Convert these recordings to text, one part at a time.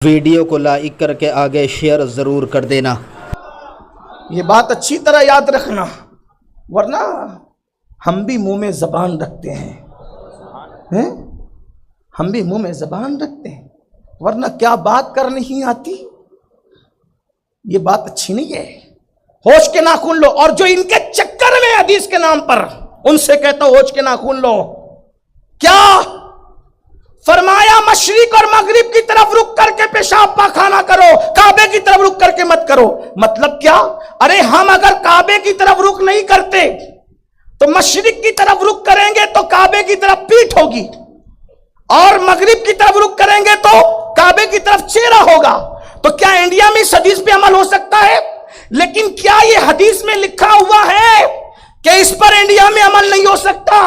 Video کو like کر کے آگے شیئر ضرور کر دینا۔ یہ بات اچھی طرح یاد رکھنا، ورنہ ہم بھی منہ میں زبان رکھتے ہیں، ہم بھی منہ میں زبان رکھتے ہیں، ورنہ کیا بات کر نہیں آتی۔ یہ بات اچھی نہیں ہے، ہوش کے ناخن لو۔ اور جو ان کے چکر میں حدیث کے نام پر، ان سے کہتا ہوں ہوش کے ناخن لو۔ کیا فرمایا؟ مشرق اور مغرب کی طرف رک کر کے پیشاب پاخانہ کرو، کعبے کی طرف رک کر کے مت کرو۔ مطلب کیا؟ ارے ہم اگر کعبے کی طرف رک نہیں کرتے تو مشرق کی طرف رک کریں گے تو کعبے کی طرف پیٹھ ہوگی، اور مغرب کی طرف رک کریں گے تو کعبے کی طرف چہرہ ہوگا۔ تو کیا انڈیا میں اس حدیث پہ عمل ہو سکتا ہے؟ لیکن کیا یہ حدیث میں لکھا ہوا ہے کہ اس پر انڈیا میں عمل نہیں ہو سکتا؟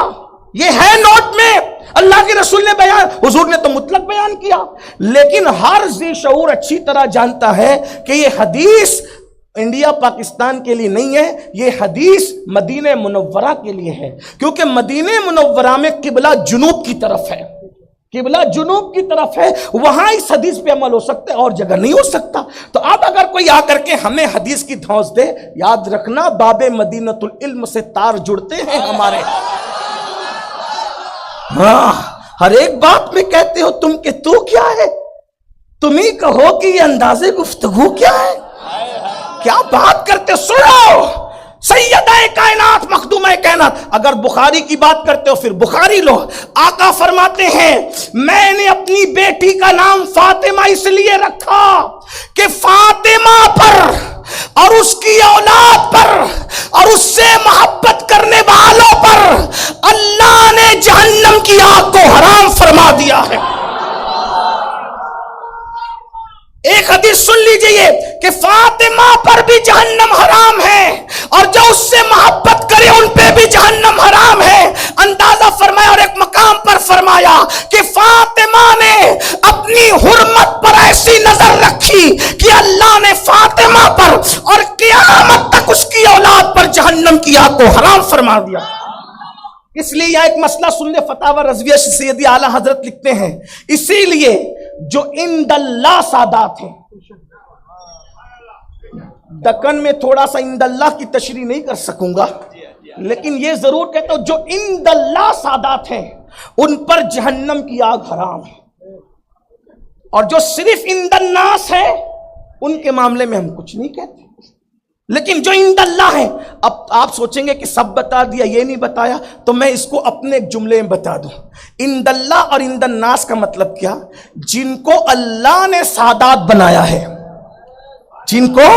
یہ ہے نوٹ میں، اللہ کے رسول نے بیان، حضور نے تو مطلق بیان کیا، لیکن ہر ذی شعور اچھی طرح جانتا ہے کہ یہ حدیث انڈیا پاکستان کے لیے نہیں ہے، یہ حدیث مدینہ منورہ کے لیے ہے، کیونکہ مدینہ منورہ میں قبلہ جنوب کی طرف ہے، قبلہ جنوب کی طرف ہے، وہاں اس حدیث پہ عمل ہو سکتا ہے، اور جگہ نہیں ہو سکتا۔ تو اب اگر کوئی آ کر کے ہمیں حدیث کی دھونس دے، یاد رکھنا باب مدینۃ العلم سے تار جڑتے ہیں ہمارے۔ ہاں، ہر ایک بات میں کہتے ہو تم کہ تو کیا ہے، تم ہی کہو کہ یہ انداز گفتگو کیا ہے، کیا بات کرتے ہو؟ سنو، سیدہ کائنات مخدومہ کائنات، اگر بخاری کی بات کرتے ہو پھر بخاری لو۔ آقا فرماتے ہیں میں نے اپنی بیٹی کا نام فاطمہ اس لیے رکھا کہ فاطمہ پر اور اس کی اولاد پر اور اس سے محبت کرنے والوں پر اللہ نے جہنم کی آگ کو حرام فرما دیا ہے۔ ایک حدیث سن لیجئے کہ فاطمہ پر بھی جہنم حرام ہے، اور جو اس سے محبت کرے ان پہ بھی جہنم حرام ہے۔ اندازہ فرمایا، اور ایک مقام پر فرمایا کہ فاطمہ نے اپنی حرمت پر ایسی نظر رکھی کہ اللہ نے فاطمہ پر اور قیامت تک اس کی اولاد پر جہنم کی آگ کو حرام فرما دیا۔ اس لیے یہ ایک مسئلہ سن لے، فتاوی رضویہ سیدی اعلیٰ حضرت لکھتے ہیں، اسی لیے جو عند اللہ سادات ہیں، دکن میں تھوڑا سا عند اللہ کی تشریح نہیں کر سکوں گا، لیکن یہ ضرور کہتا ہوں جو عند اللہ سادات ہیں ان پر جہنم کی آگ حرام ہے، اور جو صرف عند الناس ہے ان کے معاملے میں ہم کچھ نہیں کہتے، لیکن جو عند اللہ ہے، اب آپ سوچیں گے کہ سب بتا دیا یہ نہیں بتایا، تو میں اس کو اپنے ایک جملے میں بتا دوں۔ عند اللہ اور عند الناس کا مطلب کیا؟ جن کو اللہ نے سادات بنایا ہے، جن کو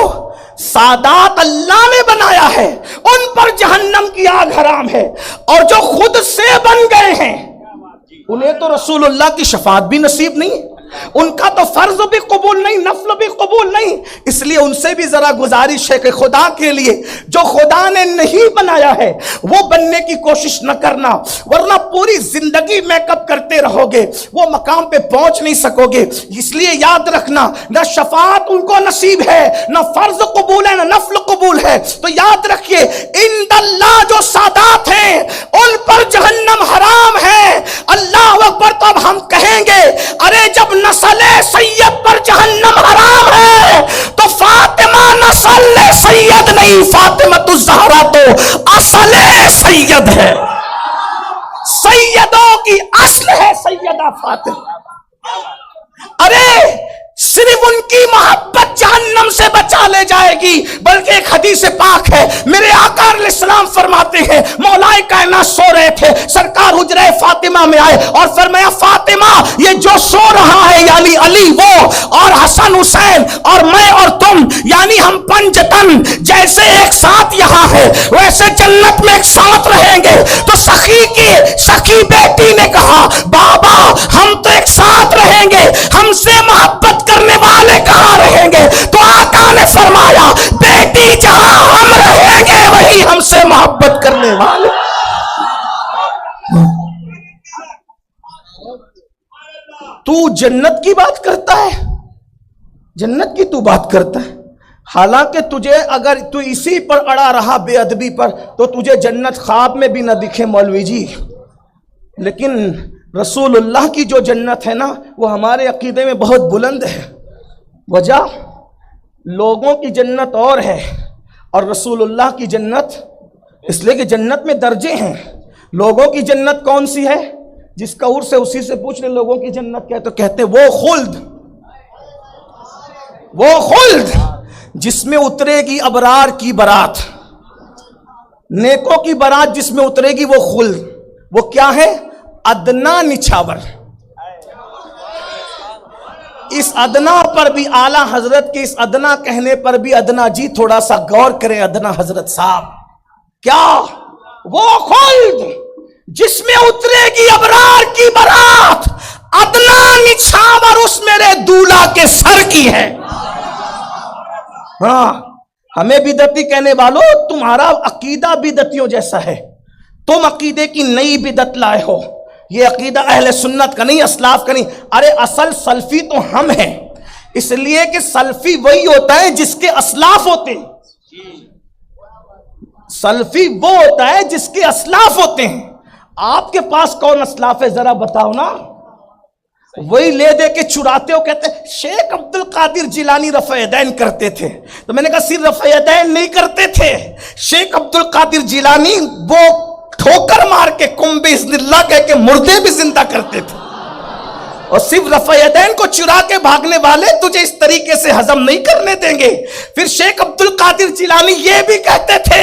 سادات اللہ نے بنایا ہے ان پر جہنم کی آگ حرام ہے، اور جو خود سے بن گئے ہیں انہیں تو رسول اللہ کی شفاعت بھی نصیب نہیں ہے، ان کا تو فرض بھی قبول نہیں، نفل بھی قبول نہیں۔ اس لیے ان سے بھی ذرا گزارش ہے کہ خدا کے لیے جو خدا نے نہیں بنایا ہے وہ بننے کی کوشش نہ کرنا، ورنہ پوری زندگی میک اپ کرتے رہو گے، وہ مقام پہ پہنچ نہیں سکو گے۔ اس لیے یاد رکھنا، نہ شفاعت ان کو نصیب ہے، نہ فرض قبول ہے، نہ نفل قبول ہے۔ تو یاد رکھیے عند اللہ جو سادات ہیں ان پر جہنم حرام ہے۔ اللہ اکبر۔ تو اب ہم کہیں گے ارے جب نسل سید پر جہنم حرام ہے تو فاطمہ نسل سید نہیں، فاطمہ الزہرا تو اصل سید ہے، سیدوں کی اصل ہے سیدہ فاطمہ۔ ارے صرف ان کی محبت جہنم سے بچا لے جائے گی، بلکہ ایک حدیث پاک ہے، میرے آقا علیہ السلام فرماتے ہیں مولا کائنات سو رہے تھے، سرکار حجرہ فاطمہ میں آئے اور فرمایا فاطمہ یہ جو سو رہا ہے یعنی علی وہ اور حسن حسین اور میں اور تم یعنی ہم پنجتن جیسے ایک ساتھ یہاں ہے ویسے جنت میں ایک ساتھ رہیں گے۔ تو سخی بیٹی نے کہا بابا ہم تو ایک ساتھ رہیں گے، ہم سے محبت کرنے والے کہاں رہیں گے؟ تو آقا نے فرمایا بیٹی جہاں ہم رہیں گے وہی ہم سے محبت کرنے والے۔ تو جنت کی بات کرتا ہے، جنت کی تو بات کرتا ہے، حالانکہ تجھے اگر تو اسی پر اڑا رہا بے ادبی پر تو تجھے جنت خواب میں بھی نہ دکھے مولوی جی، لیکن رسول اللہ کی جو جنت ہے نا وہ ہمارے عقیدے میں بہت بلند ہے۔ وجہ لوگوں کی جنت اور ہے اور رسول اللہ کی جنت اس لیے کہ جنت میں درجے ہیں. لوگوں کی جنت کون سی ہے؟ جس کا عرس ہے اسی سے پوچھ لیں لوگوں کی جنت کیا ہے، تو کہتے ہیں وہ خلد جس میں اترے گی ابرار کی برات، نیکوں کی برات جس میں اترے گی وہ خلد. وہ کیا ہے؟ ادنا نچھاور. اس ادنا پر بھی اعلی حضرت کے اس ادنا کہنے پر بھی ادنا جی تھوڑا سا غور کریں. ادنا حضرت صاحب کیا؟ وہ خلد جس میں اترے گی ابرار کی برات، ادنا نچھاور اس میرے دولہا کے سر کی ہے. ہاں ہمیں بدعتی کہنے والوں، تمہارا عقیدہ بدعتیوں جیسا ہے. تم عقیدے کی نئی بدعت لائے ہو. یہ عقیدہ اہل سنت کا نہیں، اسلاف کا نہیں. ارے اصل سلفی تو ہم ہیں، اس لیے کہ سلفی وہی ہوتا ہے جس کے اسلاف ہوتے ہیں. سلفی وہ ہوتا ہے جس کے اسلاف ہوتے ہیں. آپ کے پاس کون اسلاف ہے ذرا بتاؤ نا. وہی لے دے کے چراتے ہو، کہتے ہیں شیخ عبد القادر جیلانی رفع یدین کرتے تھے. تو میں نے کہا صرف رفع یدین نہیں کرتے تھے، شیخ عبد القادر جیلانی وہ ٹھوکر مار کے کم باذن اللہ کہہ کے مردے بھی زندہ کرتے تھے. اور صرف رفع یدین کو چرا کے بھاگنے والے تجھے اس طریقے سے ہضم نہیں کرنے دیں گے. پھر شیخ عبد القادر جیلانی یہ بھی کہتے تھے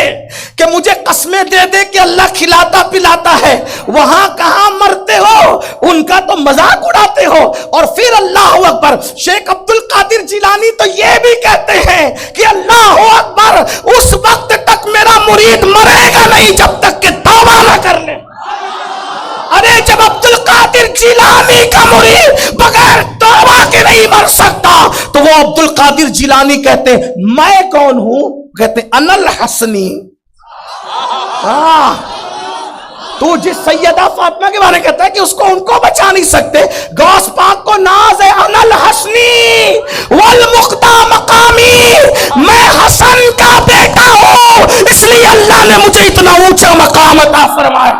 کہ مجھے قسمیں دے دے کہ اللہ کھلاتا پلاتا ہے، وہاں کہاں مرتے ہو، ان کا تو مذاق اڑاتے ہو. اور پھر اللہ اکبر، شیخ عبد القادر جیلانی تو یہ بھی کہتے ہیں کہ اللہ اکبر، اس وقت تک میرا مرید مرے گا نہیں جب تک کہ توبہ نہ کر لے. ارے جب عبد القادر جیلانی کا مرید بغیر توبہ کے نہیں مر سکتا تو وہ عبد القادر جیلانی کہتے ہیں میں کون ہوں؟ کہتے ہیں انا الحسنی. تو جس سیدہ فاطمہ کے بارے میں کہتا ہے کہ اس کو ان کو بچا نہیں سکتے، غوث پاک کو ناز ہے انا الحسنی والمقتا مقامی، میں حسن کا بیٹا ہوں اس لیے اللہ نے مجھے اتنا اونچا مقام عطا فرمایا.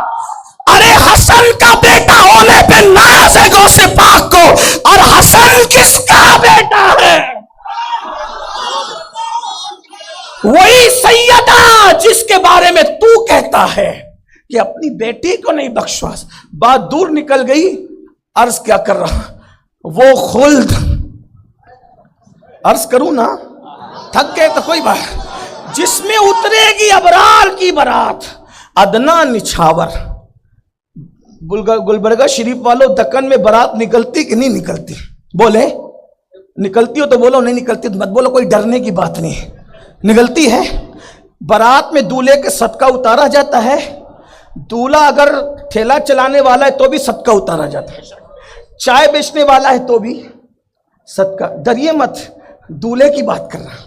ارے حسن کا بیٹا ہونے پہ ناز ہے غوث پاک کو، اور حسن کس کا بیٹا ہے؟ وہی سیدہ جس کے بارے میں تو کہتا ہے کہ اپنی بیٹی کو نہیں بخشواس. بات دور نکل گئی، عرض کیا کر رہا، وہ خلد عرض کروں نا، تھک گئے تو کوئی بات، جس میں اترے گی ابرار کی برات، ادنا نچھاور. گلبرگہ شریف والوں، دکن میں برات نکلتی کہ نہیں نکلتی؟ بولے نکلتی ہو تو بولو، نہیں نکلتی تو مت بولو، کوئی ڈرنے کی بات نہیں. نکلتی ہے. برات میں دولہے کے صدقہ اتارا جاتا ہے. دولہا اگر ٹھیلا چلانے والا ہے تو بھی صدقہ اتارا جاتا ہے، چائے بیچنے والا ہے تو بھی صدقہ. ڈریے مت، دولہے کی بات کر رہا.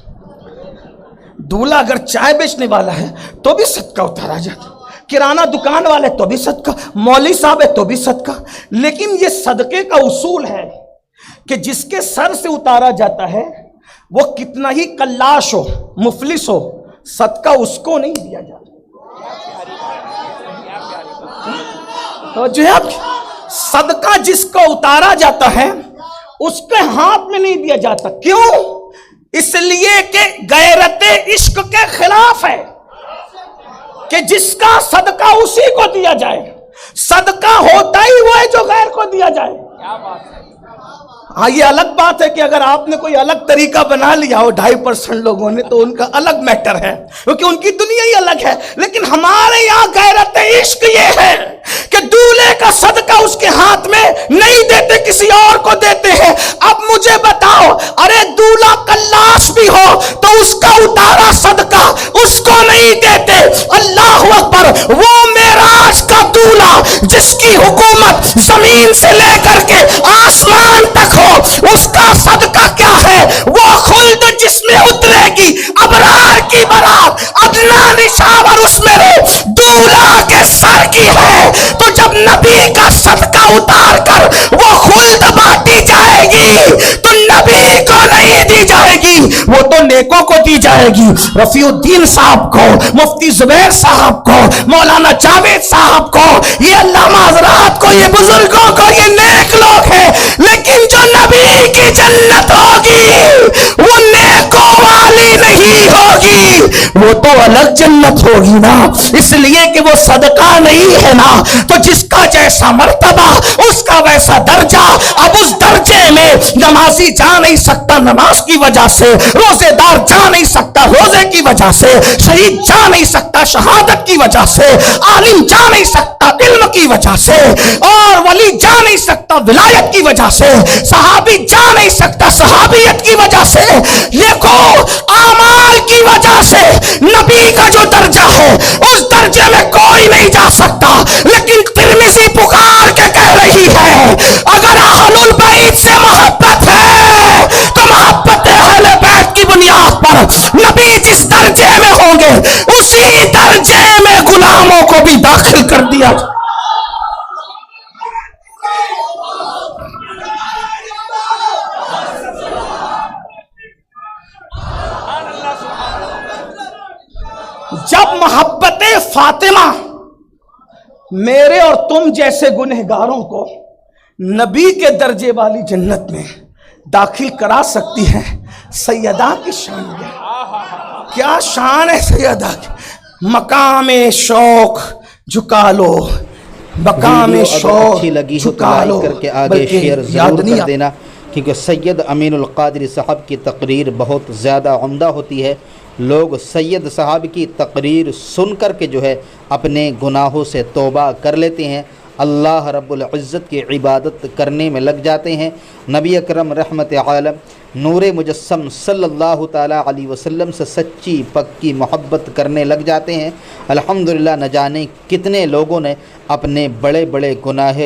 دولہا اگر چائے بیچنے والا ہے تو بھی صدقہ اتارا جاتا ہے، کرانہ دکان والے تو بھی صدقہ، مولوی صاحب ہے تو بھی صدقہ. لیکن یہ صدقے کا اصول ہے کہ جس کے سر سے اتارا جاتا ہے وہ کتنا ہی کلاش ہو، مفلس ہو، صدقہ اس کو نہیں دیا جاتا. تو جو ہے صدقہ جس کو اتارا جاتا ہے اس کے ہاتھ میں نہیں دیا جاتا. کیوں؟ اس لیے کہ غیرت عشق کے خلاف ہے کہ جس کا صدقہ اسی کو دیا جائے. صدقہ ہوتا ہی وہ ہے جو غیر کو دیا جائے. ہاں یہ الگ بات ہے کہ اگر آپ نے کوئی الگ طریقہ بنا لیا ہو 2.5% لوگوں نے تو ان کا الگ میٹر ہے، کیونکہ ان کی دنیا ہی الگ ہے. لیکن ہمارے یہاں غیرت عشق یہ ہے کہ دولہے کا صدقہ اس کے ہاتھ میں نہیں دیتے، کسی اور کو دیتے ہیں. اب مجھے بتاؤ، ارے دولہا کلاش بھی ہو تو اس کا اتارا صدقہ اس کو نہیں دیتے. اللہ اکبر، وہ معراج کا دولہا جس کی حکومت زمین سے لے کر کے آسمان تک ہو، اس کا صدقہ کیا ہے؟ وہ خلد جس میں اترے گی ابرار کی برات، ادنا نچھاور اس میرے دولہا کے سر کی ہے. تو جب نبی کا صدقہ اتار کر وہ خلد بانٹی جائے گی تو نبی کو نہیں دی جائے گی، وہ تو نیکوں کو دی جائے گی. رفیع الدین صاحب کو، مفتی زبیر صاحب کو، مولانا جاوید صاحب کو، یہ علامہ حضرات کو، یہ بزرگوں کو، یہ نیک لوگ ہیں. لیکن جو نبی کی جنت ہوگی وہ تو الگ جنت ہوگی نا، اس لیے کہ وہ صدقہ نہیں ہے نا، تو جس کا جیسا مرتبہ اس کا ویسا درجہ۔ اب اس درجے میں نمازی جا نہیں سکتا نماز کی وجہ سے، روزے دار جا نہیں سکتا روزے کی وجہ سے، شہید جا نہیں سکتا شہادت کی وجہ سے، عالم جا نہیں سکتا علم کی وجہ سے، اور ولی جا نہیں سکتا ولایت کی وجہ سے، صحابی جا نہیں سکتا صحابیت کی وجہ سے۔ دیکھو اعمال کی وجہ سے نبی کا جو درجہ ہے اس درجے میں کوئی نہیں جا سکتا، لیکن ترمذی پکار کے کہہ رہی ہے اگر اہل البیت سے محبت ہے تو محبت اہل بیت کی بنیاد پر نبی جس درجے میں ہوں گے اسی درجے میں غلاموں کو بھی داخل کر دیا جائے۔ جب محبت فاطمہ میرے اور تم جیسے گنہگاروں کو نبی کے درجے والی جنت میں داخل کرا سکتی ہے، سیدہ کی شان کیا شان ہے سیدہ کی۔ مقام شوق جھکا لو، مقام ویڈیو اگر شوق اچھی لگی ہو تو جھکا لو، لائک کر کے آگے بلکہ شیئر یاد ضرور نہیں کر دینا، کیونکہ سید امین القادری صاحب کی تقریر بہت زیادہ عمدہ ہوتی ہے۔ لوگ سید صاحب کی تقریر سن کر کے جو ہے اپنے گناہوں سے توبہ کر لیتے ہیں، اللہ رب العزت کی عبادت کرنے میں لگ جاتے ہیں، نبی اکرم رحمت عالم نور مجسم صلی اللہ تعالیٰ علیہ وسلم سے سچی پکی محبت کرنے لگ جاتے ہیں۔ الحمدللہ نہ جانے کتنے لوگوں نے اپنے بڑے بڑے گناہ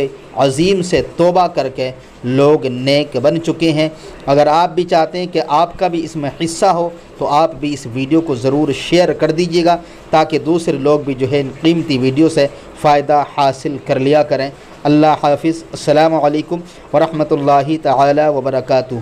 عظیم سے توبہ کر کے لوگ نیک بن چکے ہیں۔ اگر آپ بھی چاہتے ہیں کہ آپ کا بھی اس میں حصہ ہو تو آپ بھی اس ویڈیو کو ضرور شیئر کر دیجیے گا، تاکہ دوسرے لوگ بھی جو ہے ان قیمتی ویڈیو سے فائدہ حاصل کر لیا کریں۔ اللہ حافظ، السلام علیکم ورحمۃ اللہ تعالی وبرکاتہ۔